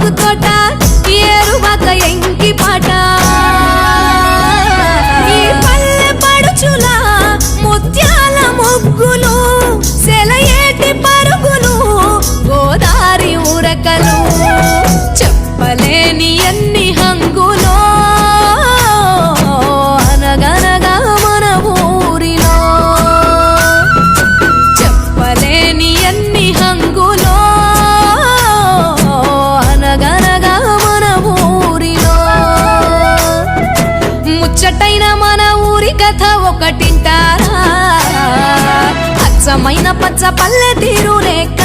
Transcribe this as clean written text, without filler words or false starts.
మాకు తోట ఏరువాక ఎంకి పాట ఈ పల్లె పడుచుల ముత్యాల ముగ్గులు సెలయేటి పరుగులు గోదారి ఉరకలు చెప్పలేని ఎన్ని హంగులో అనగనగా మన ఊరిలో చెప్పలేని ఎన్ని హంగులో అనగనగా మన ఊరిలో ముచ్చటైన మన ఊరి కథ ఒకటింటారా అచ్చమైన పచ్చ పల్లె తీరు లేక